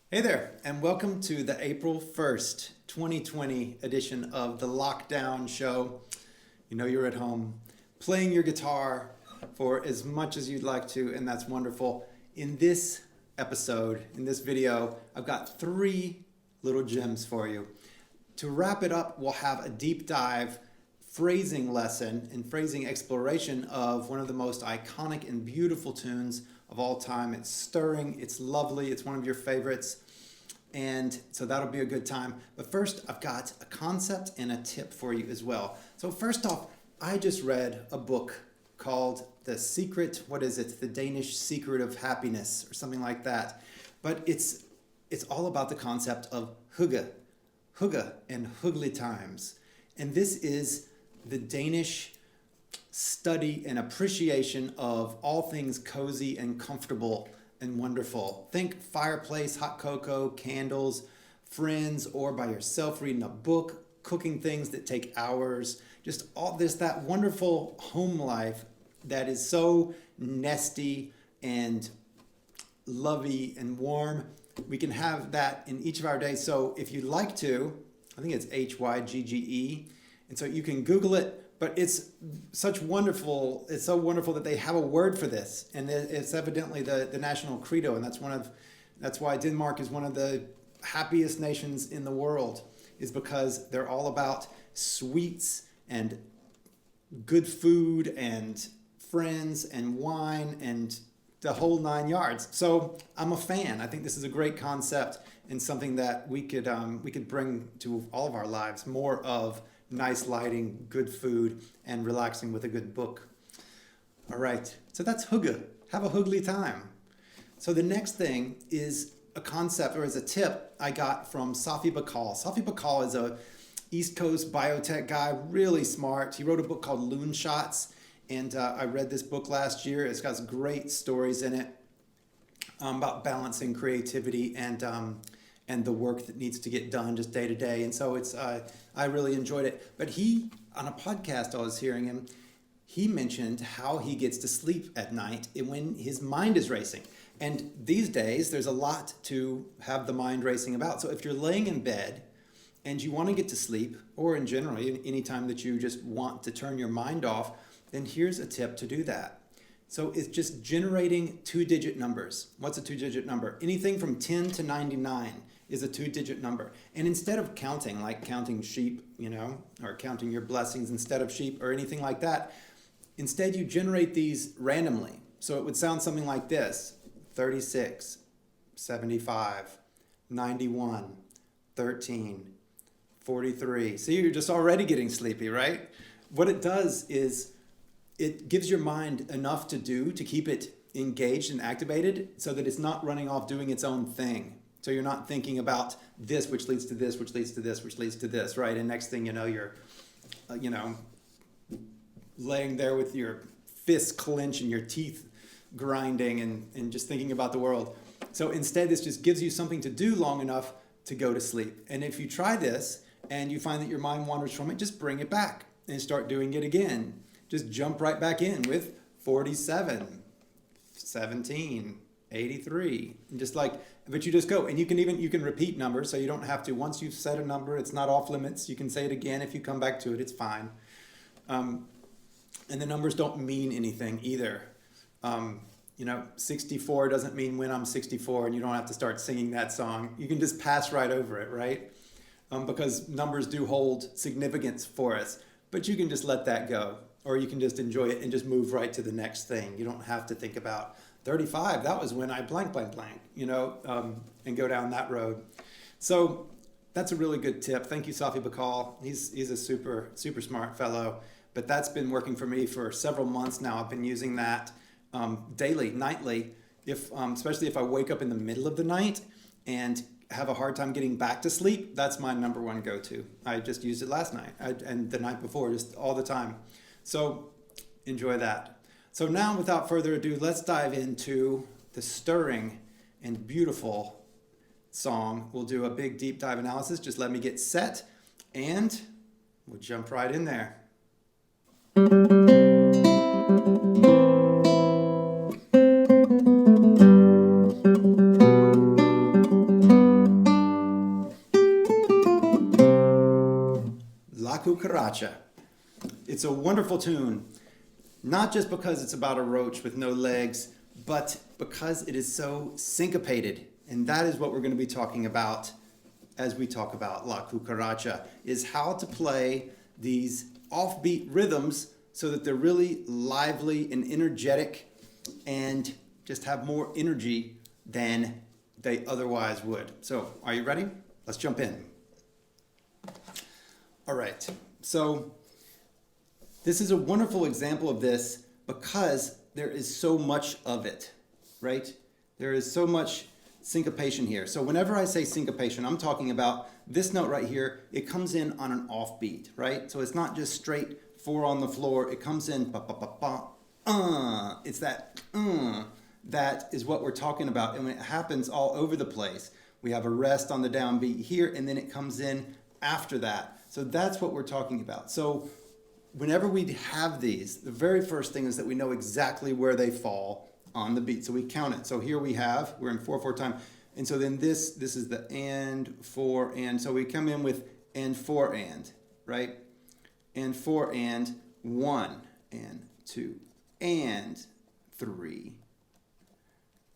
Hey there, and welcome to the April 1st, 2020 edition of the Lockdown Show. You know you're at home playing your guitar for as much as you'd like to, and that's wonderful. In this episode, in this video, I've got three little gems for you. To wrap it up, we'll have a deep dive phrasing lesson and phrasing exploration of one of the most iconic and beautiful tunes of all time. It's stirring, it's lovely, it's one of your favorites, and so that'll be a good time. But first, I've got a concept and a tip for you as well. So first off, I just read a book called The Secret, The Danish Secret of Happiness, or something like that. But it's all about the concept of hygge and hyggelig times. And this is the Danish study and appreciation of all things cozy and comfortable and wonderful. Think fireplace, hot cocoa, candles, friends, or by yourself reading a book, cooking things that take hours. Just all this, that wonderful home life that is so nesty and lovey and warm. We can have that in each of our days. So if you'd like to, I think it's Hygge, and so you can Google it. But it's so wonderful that they have a word for this, and it's evidently the national credo, and that's why Denmark is one of the happiest nations in the world, is because they're all about sweets and good food and friends and wine and the whole nine yards. So I'm a fan. I think this is a great concept and something that we could bring to all of our lives, more of nice lighting, good food, and relaxing with a good book. All right, so that's hygge. Have a hyggelig time. So the next thing is a concept, or is a tip I got from Safi Bahcall. Safi Bahcall is a East Coast biotech guy, really smart. He wrote a book called Loon Shots, and I read this book last year. It's got great stories in it about balancing creativity and the work that needs to get done just day to day. And so I really enjoyed it. But he, on a podcast I was hearing him, he mentioned how he gets to sleep at night when his mind is racing. And these days, there's a lot to have the mind racing about. So if you're laying in bed and you want to get to sleep, or in general, any time that you just want to turn your mind off, then here's a tip to do that. So it's just generating two-digit numbers. What's a two-digit number? Anything from 10 to 99 is a two-digit number. And instead of counting, like counting sheep, or counting your blessings instead of sheep or anything like that, instead you generate these randomly. So it would sound something like this: 36, 75, 91, 13, 43. See, you're just already getting sleepy, right? What it does is it gives your mind enough to do to keep it engaged and activated so that it's not running off doing its own thing. So you're not thinking about this, which leads to this, which leads to this, which leads to this, right? And next thing you know, you're, laying there with your fists clenched and your teeth grinding and just thinking about the world. So instead, this just gives you something to do long enough to go to sleep. And if you try this and you find that your mind wanders from it, just bring it back and start doing it again. Just jump right back in with 47, 17, 83, and but you just go, and you can repeat numbers, so you don't have to. Once you've said a number, it's not off limits. You can say it again. If you come back to it, it's fine. And the numbers don't mean anything either. 64 doesn't mean when I'm 64, and you don't have to start singing that song. You can just pass right over it, right? Because numbers do hold significance for us, but you can just let that go, or you can just enjoy it and just move right to the next thing. You don't have to think about 35, that was when I blank, and go down that road. So that's a really good tip. Thank you, Safi Bahcall. He's a super, super smart fellow, but that's been working for me for several months now. I've been using that daily, nightly, especially if I wake up in the middle of the night and have a hard time getting back to sleep. That's my number one go-to. I just used it last night and the night before, just all the time. So enjoy that. So now, without further ado, let's dive into the stirring and beautiful song. We'll do a big deep dive analysis. Just let me get set, and we'll jump right in there. Cucaracha. It's a wonderful tune, not just because it's about a roach with no legs, but because it is so syncopated. And that is what we're going to be talking about as we talk about La Cucaracha, is how to play these offbeat rhythms so that they're really lively and energetic and just have more energy than they otherwise would. So, are you ready? Let's jump in. All right, so this is a wonderful example of this because there is so much of it, right? There is so much syncopation here. So whenever I say syncopation, I'm talking about this note right here. It comes in on an offbeat, right? So it's not just straight 4 on the floor. It comes in ba ba ba ba. It's that that is what we're talking about. And when it happens all over the place, we have a rest on the downbeat here, and then it comes in after that. So that's what we're talking about. So whenever we have these, the very first thing is that we know exactly where they fall on the beat. So we count it. So here we're in 4/4 time. And so then this is the and, 4, and. So we come in with and, 4, and, right? And 4, and 1, and 2, and 3,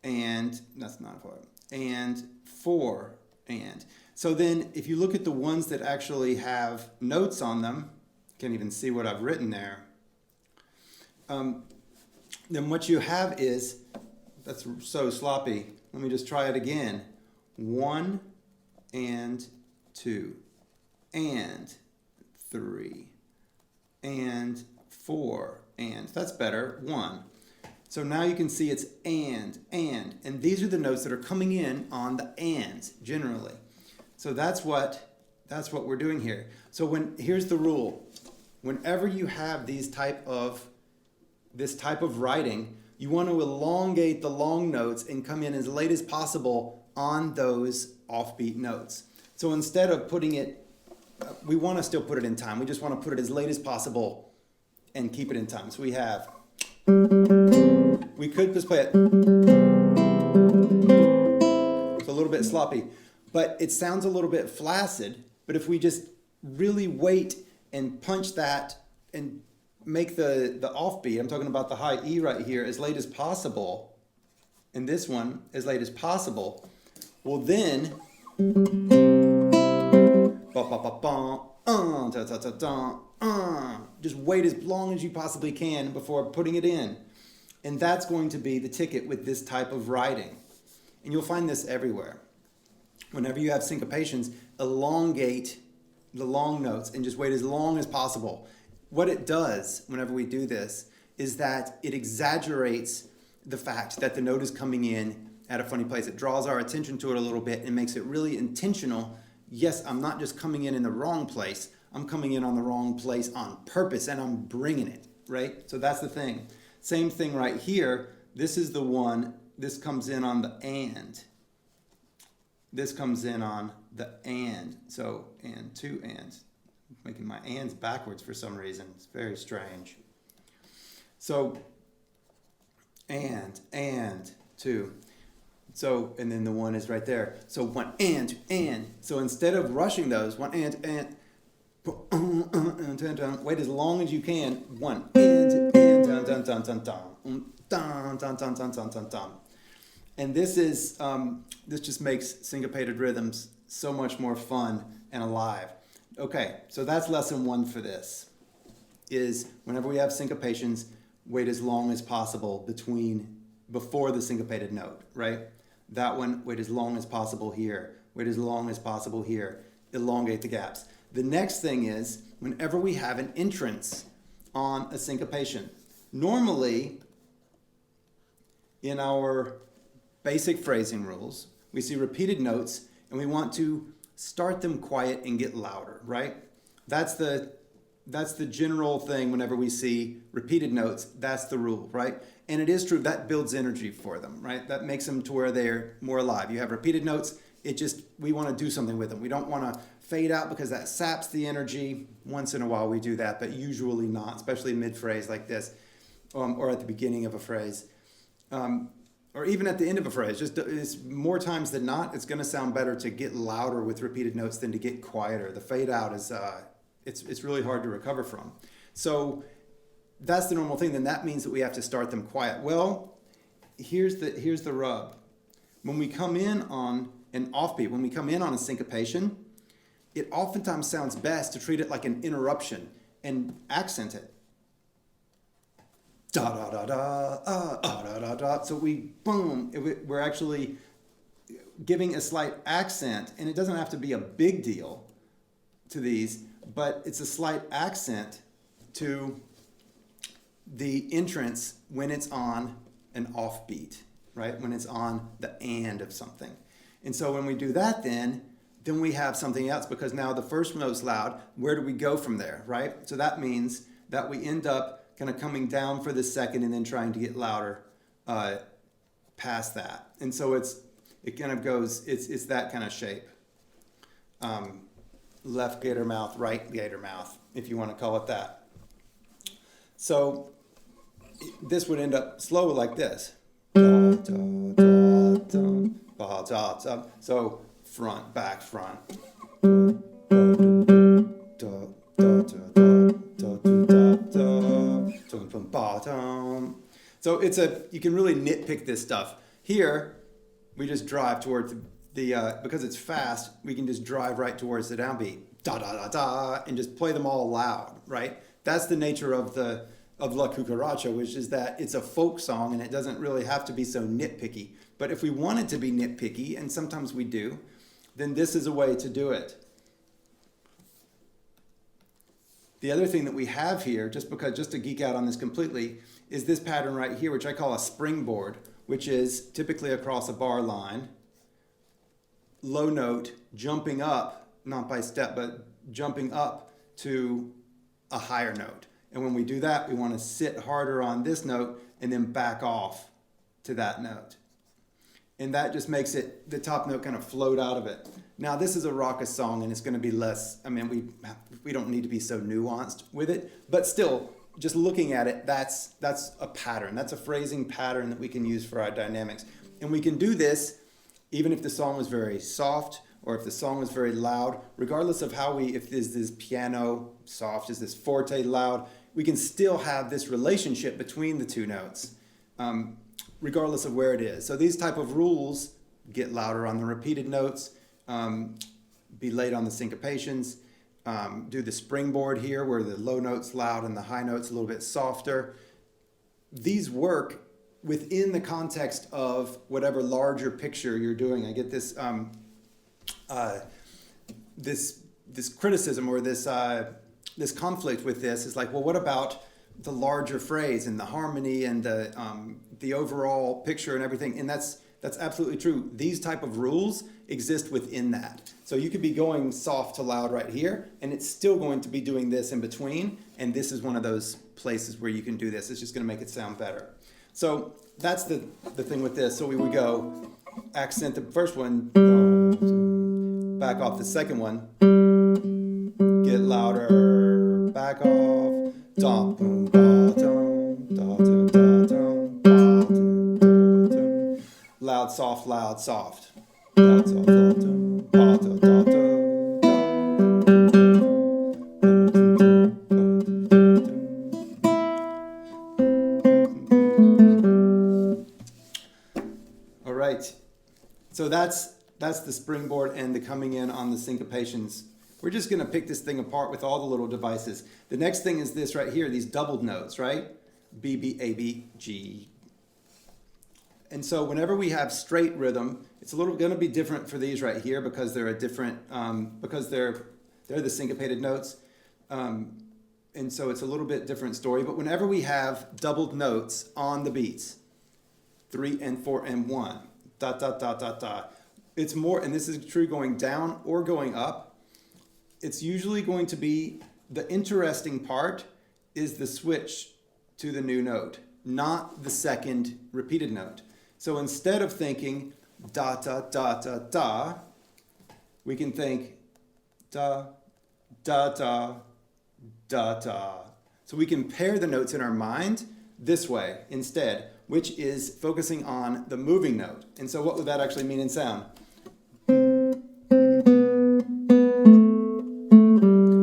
and, that's not 4, and 4, and. So then if you look at the ones that actually have notes on them, can't even see what I've written there, then what you have is, that's so sloppy, let me just try it again. 1 and 2 and 3 and 4 and, that's better, 1. So now you can see it's and these are the notes that are coming in on the ands generally. So that's what we're doing here. So here's the rule. Whenever you have this type of writing, you want to elongate the long notes and come in as late as possible on those offbeat notes. So instead of putting it, we want to still put it in time. We just want to put it as late as possible and keep it in time. So we could just play it. It's a little bit sloppy, but it sounds a little bit flaccid. But if we just really wait and punch that and make the offbeat, I'm talking about the high E right here, as late as possible, and this one as late as possible, well then, just wait as long as you possibly can before putting it in. And that's going to be the ticket with this type of writing. And you'll find this everywhere. Whenever you have syncopations, elongate the long notes and just wait as long as possible. What it does whenever we do this is that it exaggerates the fact that the note is coming in at a funny place. It draws our attention to it a little bit and makes it really intentional. Yes, I'm not just coming in the wrong place. I'm coming in on the wrong place on purpose, and I'm bringing it, right? So that's the thing. Same thing right here. This is the one. This comes in on the and. This comes in on the and. So, and, 2 ands. I'm making my ands backwards for some reason. It's very strange. So, and, 2. So, and then the 1 is right there. So 1 and, 2 and. So instead of rushing those, 1 and, wait as long as you can. 1 and, dun dun dun dun dun. And this is this just makes syncopated rhythms so much more fun and alive. Okay, so that's lesson 1 for this. Is whenever we have syncopations, wait as long as possible before the syncopated note, right? That one, wait as long as possible here. Wait as long as possible here. Elongate the gaps. The next thing is whenever we have an entrance on a syncopation. Normally, in our basic phrasing rules, we see repeated notes and we want to start them quiet and get louder, right? That's the general thing whenever we see repeated notes. That's the rule, right? And it is true, that builds energy for them, right? That makes them to where they're more alive. You have repeated notes, we want to do something with them. We don't want to fade out because that saps the energy. Once in a while we do that, but usually not, especially mid-phrase like this, or at the beginning of a phrase. Or even at the end of a phrase. It's more times than not, it's going to sound better to get louder with repeated notes than to get quieter. The fade out it's really hard to recover from. So that's the normal thing. Then that means that we have to start them quiet. Well, here's the rub. When we come in on an offbeat, when we come in on a syncopation, it oftentimes sounds best to treat it like an interruption and accent it. Da da da da, da da da. So we're actually giving a slight accent, and it doesn't have to be a big deal to these, but it's a slight accent to the entrance when it's on an offbeat, right? When it's on the and of something. And so when we do that, then we have something else, because now the first note's loud. Where do we go from there, right? So that means that we end up kind of coming down for the second and then trying to get louder past that. And so it kind of goes, it's that kind of shape. Left gator mouth, right gator mouth, if you want to call it that. So this would end up slow like this. So front, back, front. So you can really nitpick this stuff. Here, we just drive towards because it's fast, we can just drive right towards the downbeat. Da da da da, and just play them all loud, right? That's the nature of La Cucaracha, which is that it's a folk song and it doesn't really have to be so nitpicky. But if we want it to be nitpicky, and sometimes we do, then this is a way to do it. The other thing that we have here, just to geek out on this completely, is this pattern right here, which I call a springboard, which is typically across a bar line, low note, jumping up, not by step, but jumping up to a higher note. And when we do that, we want to sit harder on this note and then back off to that note. And that just makes the top note kind of float out of it. Now, this is a raucous song, and it's going to be less, we don't need to be so nuanced with it, but still, just looking at it, that's a pattern. That's a phrasing pattern that we can use for our dynamics. And we can do this even if the song was very soft or if the song was very loud, regardless of if this is piano soft, is this forte loud, we can still have this relationship between the two notes, regardless of where it is. So these type of rules: get louder on the repeated notes, be late on the syncopations, do the springboard here where the low note's loud and the high note's a little bit softer. These work within the context of whatever larger picture you're doing. I get this this criticism or this conflict with this is like, well, what about the larger phrase and the harmony and the overall picture and everything? And that's absolutely true. These type of rules exist within that. So you could be going soft to loud right here, and it's still going to be doing this in between. And this is one of those places where you can do this. It's just going to make it sound better. So that's the thing with this. So we would go accent the first one, back off the second one, get louder, back off, dum boom ba dum da dum da dum ba dum da dum. Loud, soft, loud, soft. Loud, soft, loud, dum ba da da da. All right. So that's the springboard and the coming in on the syncopations. We're just going to pick this thing apart with all the little devices. The next thing is this right here, these doubled notes, right? B, B, A, B, G. And so whenever we have straight rhythm, it's a little going to be different for these right here because they're a different, because they're the syncopated notes. And so it's a little bit different story. But whenever we have doubled notes on the beats, 3 and 4 and 1, da, da, da, da, da. It's more, and this is true going down or going up, it's usually going to be, the interesting part is the switch to the new note, not the second repeated note. So instead of thinking da, da, da, da, da, we can think da, da, da, da, da. So we can pair the notes in our mind this way instead, which is focusing on the moving note. And so what would that actually mean in sound?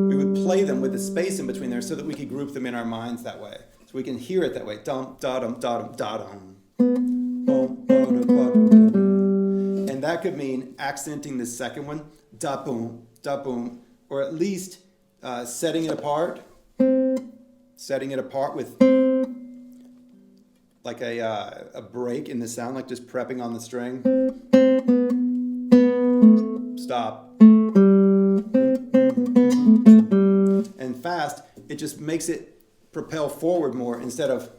We would play them with the space in between there so that we could group them in our minds that way. So we can hear it that way. Dum, da, dum, da, dum, da, dum. And that could mean accenting the second one, da, boom, or at least setting it apart with like a break in the sound, like just prepping on the string. Stop. And fast, it just makes it propel forward more instead of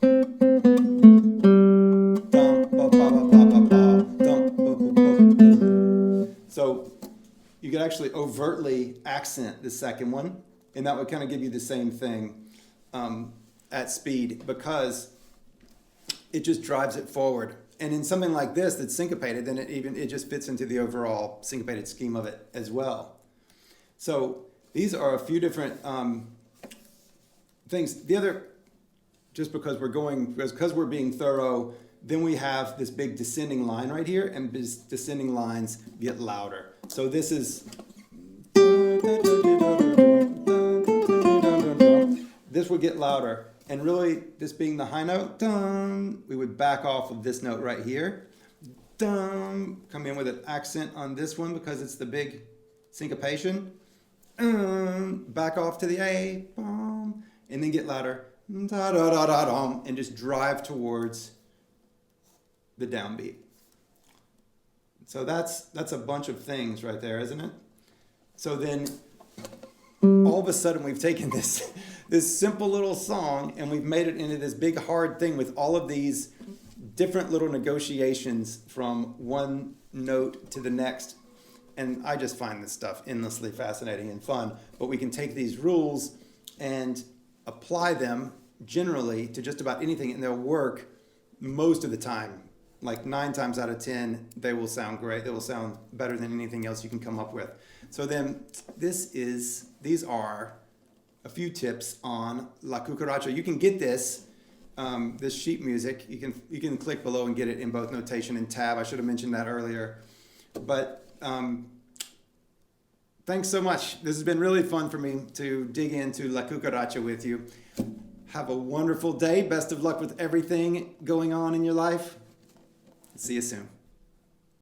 so you could actually overtly accent the second one, and that would kind of give you the same thing at speed, because it just drives it forward. And in something like this that's syncopated, then it just fits into the overall syncopated scheme of it as well. So these are a few different things. The other, just because we're being thorough, then we have this big descending line right here, and these descending lines get louder. So this is, this would get louder. And really, this being the high note, dum, we would back off of this note right here. Dum, come in with an accent on this one because it's the big syncopation. Back off to the A, bum, and then get louder, da da da da dum, and just drive towards the downbeat. So that's a bunch of things right there, isn't it? So then all of a sudden we've taken this simple little song and we've made it into this big hard thing with all of these different little negotiations from one note to the next. And I just find this stuff endlessly fascinating and fun. But we can take these rules and apply them generally to just about anything, and they'll work most of the time. Like 9 times out of 10, they will sound great. They will sound better than anything else you can come up with. So then these are a few tips on La Cucaracha. You can get this sheet music. You can click below and get it in both notation and tab. I should have mentioned that earlier. But thanks so much. This has been really fun for me to dig into La Cucaracha with you. Have a wonderful day. Best of luck with everything going on in your life. See you soon.